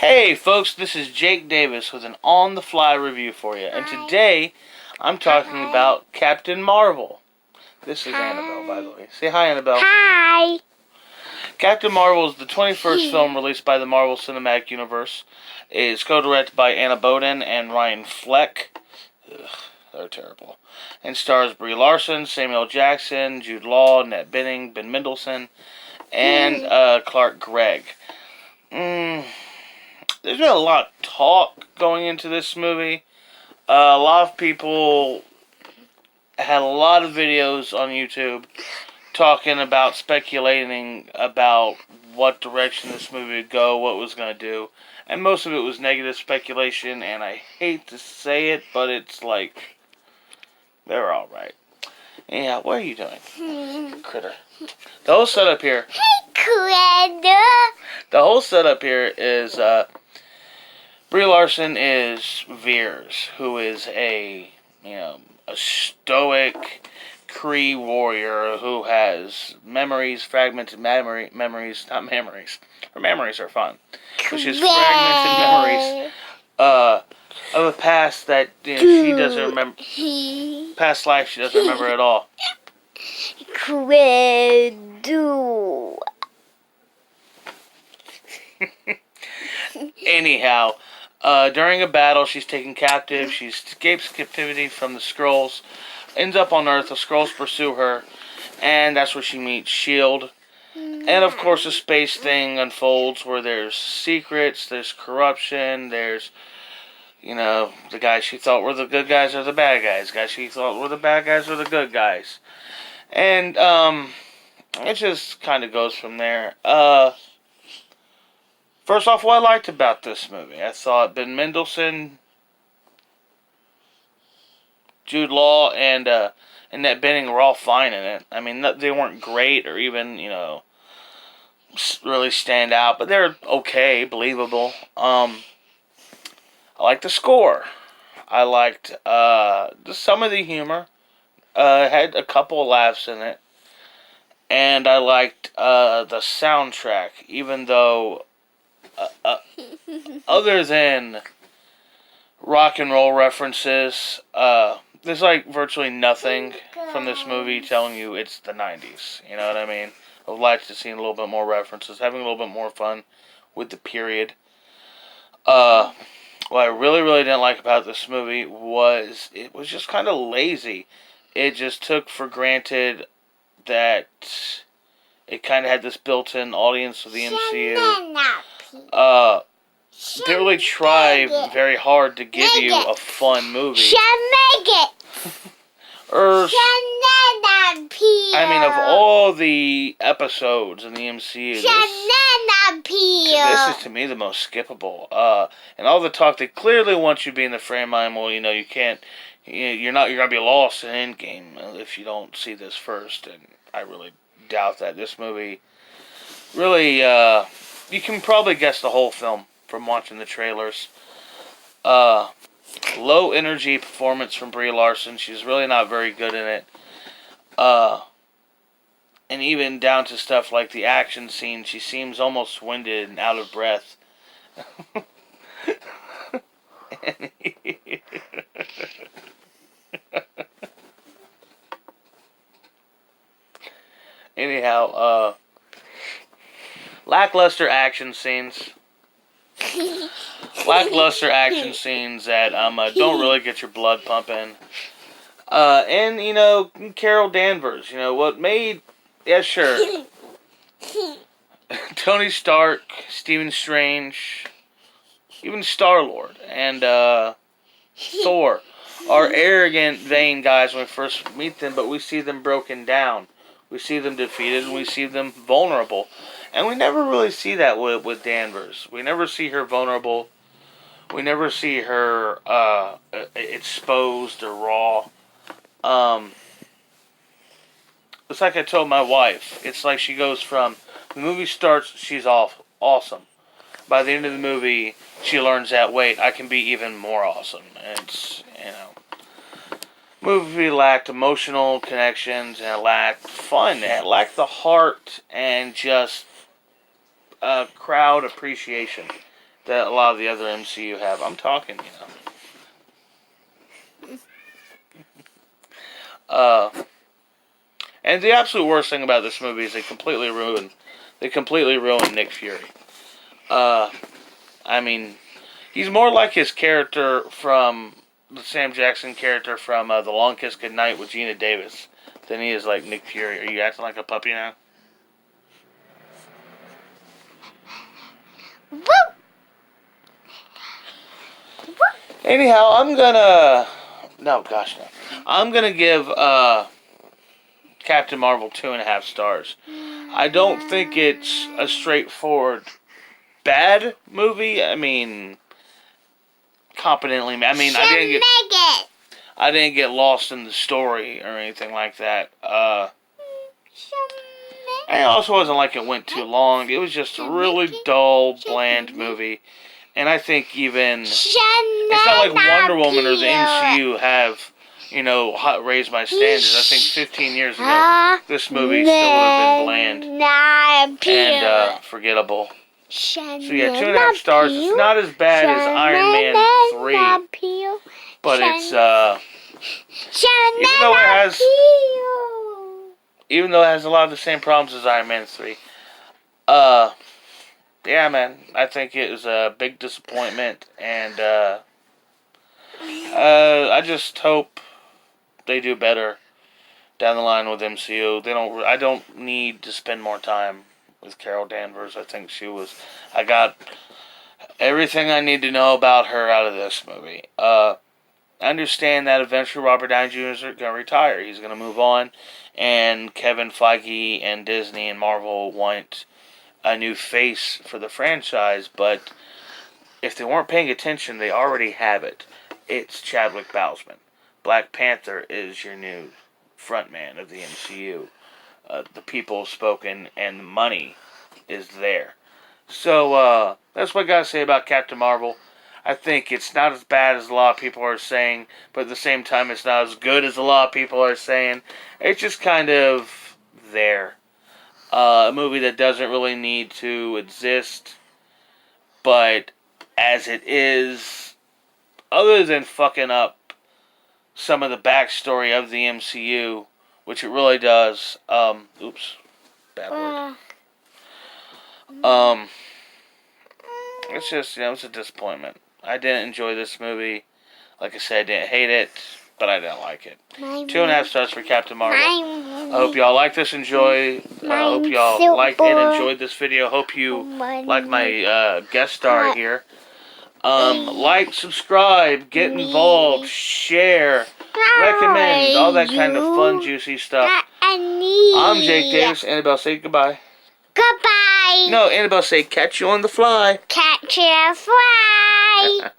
Hey folks, this is Jake Davis with an on-the-fly review for you. And today, I'm talking about Captain Marvel. This is Annabelle, by the way. Say hi, Annabelle. Hi. Captain Marvel is the 21st film released by the Marvel Cinematic Universe. It is co-directed by Anna Boden and Ryan Fleck. Ugh, they're terrible. And stars Brie Larson, Samuel Jackson, Jude Law, Annette Bening, Ben Mendelsohn, and Clark Gregg. There's been a lot of talk going into this movie. A lot of people had a lot of videos on YouTube talking about, speculating about what direction this movie would go, what it was going to do. And most of it was negative speculation, and I hate to say it, but it's like, they're alright. Yeah, what are you doing? Critter. The whole setup here... Critter! The whole setup here is, Brie Larson is Veers, who is a stoic Kree warrior who has fragmented memories, not memories. Her memories are fun. But she has fragmented memories, of a past that, she doesn't remember, past life she doesn't remember at all. Critter. Anyhow, during a battle, she's taken captive. She escapes captivity from the Skrulls, ends up on Earth. The Skrulls pursue her, and that's where she meets S.H.I.E.L.D. And, of course, the space thing unfolds where there's secrets, there's corruption, there's, the guys she thought were the good guys are the bad guys. Guys she thought were the bad guys are the good guys. And, it just kind of goes from there. First off, what I liked about this movie, I thought Ben Mendelsohn, Jude Law, and Annette Bening were all fine in it. I mean, they weren't great or even, really stand out, but they're okay, believable. I liked the score. I liked some of the humor. Had a couple of laughs in it. And I liked the soundtrack, even though... other than rock and roll references, there's like virtually nothing from this movie telling you it's the 90s. You know what I mean? I would like to see a little bit more references, having a little bit more fun with the period. What I really, really didn't like about this movie was it was just kind of lazy. It just took for granted that it kind of had this built-in audience of the MCU. They really try very hard to give you a fun movie. I mean, of all the episodes in the MCU, this is to me the most skippable. And all the talk, they clearly want you to be in the frame of mind. Well, you can't. You're gonna be lost in Endgame if you don't see this first. And I really doubt that. This movie really, you can probably guess the whole film from watching the trailers. Low energy performance from Brie Larson. She's really not very good in it. And even down to stuff like the action scene, she seems almost winded and out of breath. Anyhow, lackluster action scenes. Lackluster action scenes that don't really get your blood pumping. And, Carol Danvers. What made... Yeah, sure. Tony Stark, Stephen Strange, even Star-Lord, and Thor are arrogant, vain guys when we first meet them, but we see them broken down. We see them defeated, and we see them vulnerable. And we never really see that with Danvers. We never see her vulnerable. We never see her exposed or raw. It's like I told my wife. It's like she goes from... The movie starts, she's awesome. By the end of the movie, she learns that, wait, I can be even more awesome. And it's, movie lacked emotional connections, and it lacked fun. It lacked the heart and just crowd appreciation. that a lot of the other MCU have. I'm talking, And the absolute worst thing about this movie is they completely ruined Nick Fury. I mean, he's more like his character from the Sam Jackson character from The Long Kiss Goodnight with Gina Davis than he is like Nick Fury. Are you acting like a puppy now? Woo! Anyhow, I'm gonna give Captain Marvel 2.5 stars. I don't think it's a straightforward bad movie. I mean, competently. I mean, I didn't get lost in the story or anything like that. And it also wasn't like it went too long. It was just a really dull, bland movie. And I think even it's not like Wonder Woman or the MCU have, raised my standards. I think 15 years ago, this movie still would have been bland and forgettable. So yeah, 2.5 stars. It's not as bad as Iron Man 3, but it's even though it has a lot of the same problems as Iron Man 3. Yeah, man, I think it was a big disappointment, and I just hope they do better down the line with MCU. I don't need to spend more time with Carol Danvers. I think I got everything I need to know about her out of this movie. I understand that eventually Robert Downey Jr. is going to retire. He's going to move on, and Kevin Feige and Disney and Marvel want a new face for the franchise, but if they weren't paying attention, they already have it. It's Chadwick Boseman. Black Panther is your new frontman of the MCU. The people have spoken, and the money is there. So, that's what I gotta say about Captain Marvel. I think it's not as bad as a lot of people are saying, but at the same time, it's not as good as a lot of people are saying. It's just kind of there. A movie that doesn't really need to exist, but as it is, other than fucking up some of the backstory of the MCU, which it really does, oops, bad word. It's just, it's a disappointment. I didn't enjoy this movie. Like I said, I didn't hate it, but I didn't like it. 2.5 stars for Captain Marvel. I hope y'all like this. I hope y'all liked and enjoyed this video. Hope you like my guest star here. Like, subscribe, get involved, share, recommend, all that kind of fun, juicy stuff. I'm Jake Davis. Annabelle, say goodbye. Goodbye. No, Annabelle, say catch you on the fly. Catch you on the fly.